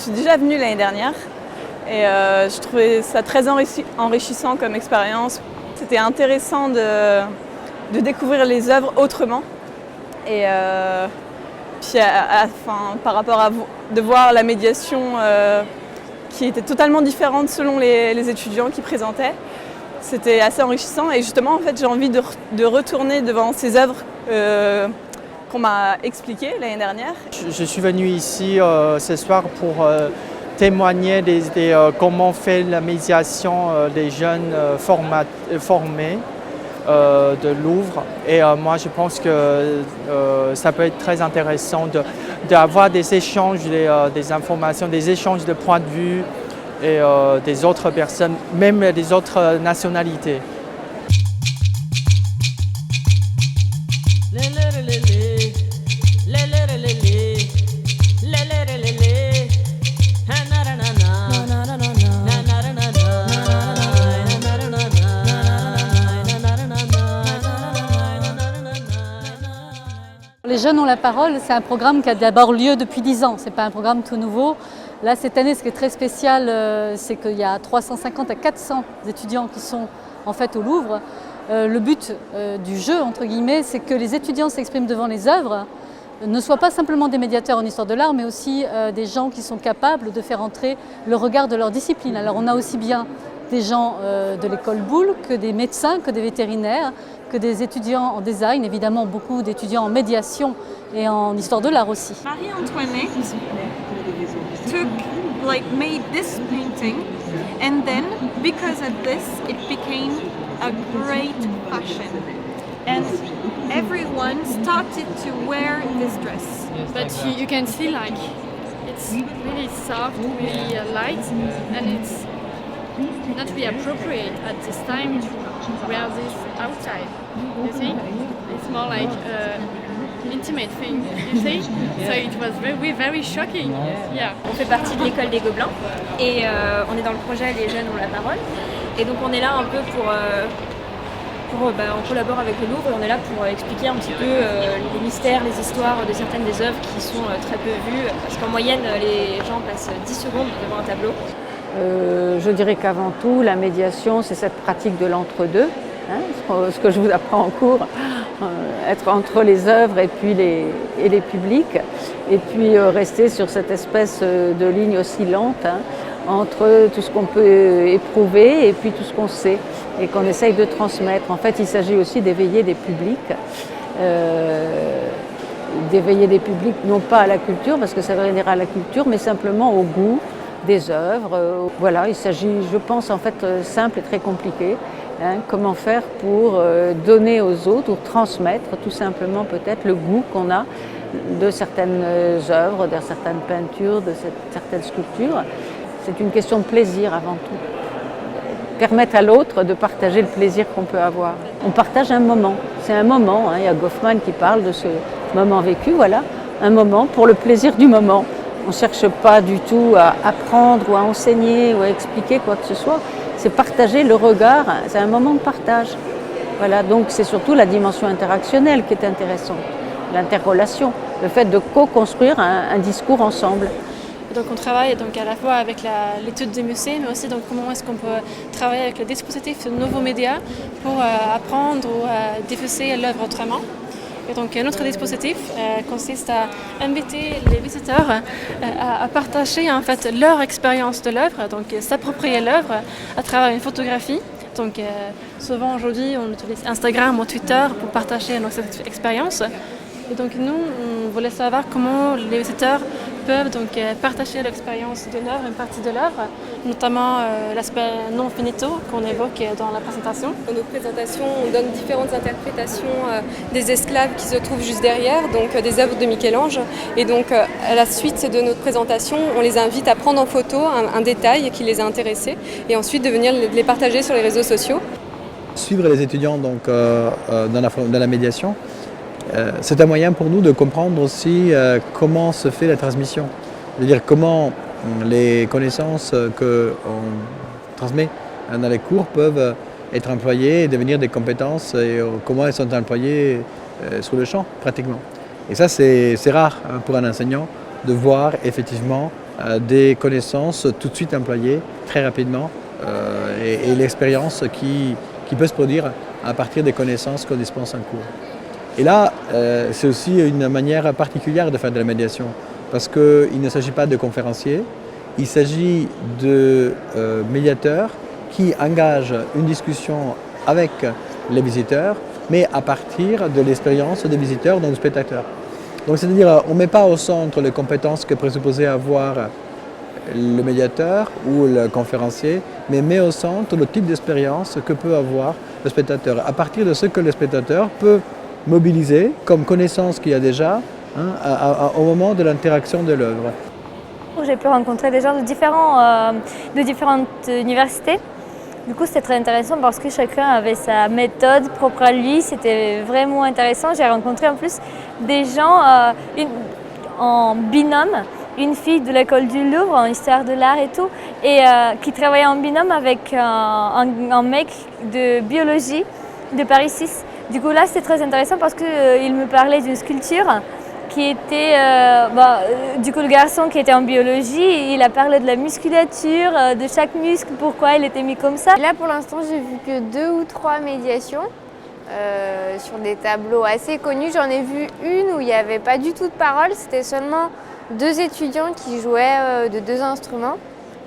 suis déjà venue l'année dernière et je trouvais ça très enrichissant comme expérience. C'était intéressant de découvrir les œuvres autrement et puis par rapport à de voir la médiation qui était totalement différente selon les étudiants qui présentaient. C'était assez enrichissant et justement en fait j'ai envie de retourner devant ces œuvres qu'on m'a expliquées l'année dernière. Je suis venu ici ce soir pour témoigner comment on fait la médiation des jeunes formés de Louvre. Et moi je pense que ça peut être très intéressant d'avoir des échanges, des informations, des échanges de points de vue et des autres personnes, même des autres nationalités. Les jeunes ont la parole, c'est un programme qui a d'abord lieu depuis 10 ans, ce n'est pas un programme tout nouveau. Là, cette année, ce qui est très spécial, c'est qu'il y a 350 à 400 étudiants qui sont en fait au Louvre. Le but du jeu, entre guillemets, c'est que les étudiants s'expriment devant les œuvres, ne soient pas simplement des médiateurs en histoire de l'art, mais aussi des gens qui sont capables de faire entrer le regard de leur discipline. Alors on a aussi bien des gens de l'école Boulle que des médecins, que des vétérinaires, que des étudiants en design, évidemment beaucoup d'étudiants en médiation et en histoire de l'art aussi. Marie-Antoinette made this painting, and then because of this it became a great fashion, and everyone started to wear this dress. But you can see like it's really soft, really light, and it's not really appropriate at this time to wear this outside. You see, it's more like intimate thing, you see? So it was very shocking. Yeah. On fait partie de l'école des Gobelins et on est dans le projet Les Jeunes ont la parole. Et donc on est là un peu on collabore avec le Louvre et on est là pour expliquer un petit peu les mystères, les histoires de certaines des œuvres qui sont très peu vues. Parce qu'en moyenne, les gens passent 10 secondes devant un tableau. Je dirais qu'avant tout, la médiation, c'est cette pratique de l'entre-deux, ce que je vous apprends en cours, être entre les œuvres et puis les publics, et puis rester sur cette espèce de ligne oscillante entre tout ce qu'on peut éprouver et puis tout ce qu'on sait et qu'on essaye de transmettre. En fait, il s'agit aussi d'éveiller des publics, non pas à la culture, parce que ça veut dire à la culture, mais simplement au goût des œuvres. Voilà, il s'agit, je pense, en fait, simple et très compliqué. Comment faire pour donner aux autres ou transmettre tout simplement peut-être le goût qu'on a de certaines œuvres, de certaines peintures, de certaines sculptures. C'est une question de plaisir avant tout. Permettre à l'autre de partager le plaisir qu'on peut avoir. On partage un moment, c'est un moment, il y a Goffman qui parle de ce moment vécu, voilà, un moment pour le plaisir du moment. On ne cherche pas du tout à apprendre ou à enseigner ou à expliquer quoi que ce soit. C'est partager le regard, c'est un moment de partage. Voilà, donc c'est surtout la dimension interactionnelle qui est intéressante, l'interrelation, le fait de co-construire un discours ensemble. Donc on travaille donc à la fois avec l'étude des musées, mais aussi donc comment est-ce qu'on peut travailler avec le dispositif de nouveaux médias pour apprendre ou diffuser l'œuvre autrement. Et donc notre dispositif consiste à inviter les visiteurs à partager en fait leur expérience de l'œuvre, donc s'approprier l'œuvre à travers une photographie. Donc souvent aujourd'hui on utilise Instagram ou Twitter pour partager notre expérience. Et donc nous on voulait savoir comment les visiteurs peuvent donc partager l'expérience d'une œuvre, une partie de l'œuvre, notamment l'aspect non finito qu'on évoque dans la présentation. Dans notre présentation, on donne différentes interprétations des esclaves qui se trouvent juste derrière, donc des œuvres de Michel-Ange. Et donc à la suite de notre présentation, on les invite à prendre en photo un détail qui les a intéressés et ensuite de venir les partager sur les réseaux sociaux. Suivre les étudiants donc, dans la médiation, c'est un moyen pour nous de comprendre aussi comment se fait la transmission. C'est-à-dire comment les connaissances qu'on transmet dans les cours peuvent être employées et devenir des compétences et comment elles sont employées sur le champ pratiquement. Et ça c'est rare pour un enseignant de voir effectivement des connaissances tout de suite employées très rapidement et l'expérience qui peut se produire à partir des connaissances qu'on dispense en cours. Et là, c'est aussi une manière particulière de faire de la médiation parce qu'il ne s'agit pas de conférenciers, il s'agit de médiateurs qui engagent une discussion avec les visiteurs, mais à partir de l'expérience des visiteurs, donc des spectateurs. Donc c'est-à-dire, on ne met pas au centre les compétences que présupposait avoir le médiateur ou le conférencier, mais met au centre le type d'expérience que peut avoir le spectateur, à partir de ce que le spectateur peut mobiliser comme connaissance qu'il y a déjà au moment de l'interaction de l'œuvre. J'ai pu rencontrer des gens de différentes universités. Du coup, c'était très intéressant parce que chacun avait sa méthode propre à lui. C'était vraiment intéressant. J'ai rencontré en plus des gens en binôme, une fille de l'école du Louvre en histoire de l'art et tout, et qui travaillait en binôme avec un mec de biologie de Paris 6. Du coup, là, c'était très intéressant parce qu'il me parlait d'une sculpture qui était, du coup, le garçon qui était en biologie, il a parlé de la musculature, de chaque muscle, pourquoi il était mis comme ça. Là, pour l'instant, j'ai vu que 2 ou 3 médiations sur des tableaux assez connus. J'en ai vu une où il n'y avait pas du tout de parole, c'était seulement 2 étudiants qui jouaient de 2 instruments.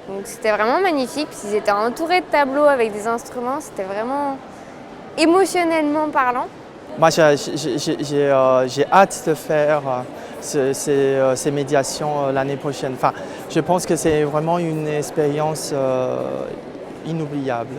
Donc c'était vraiment magnifique, ils étaient entourés de tableaux avec des instruments, c'était vraiment émotionnellement parlant. Moi, j'ai hâte de faire ces médiations l'année prochaine. Enfin, je pense que c'est vraiment une expérience inoubliable.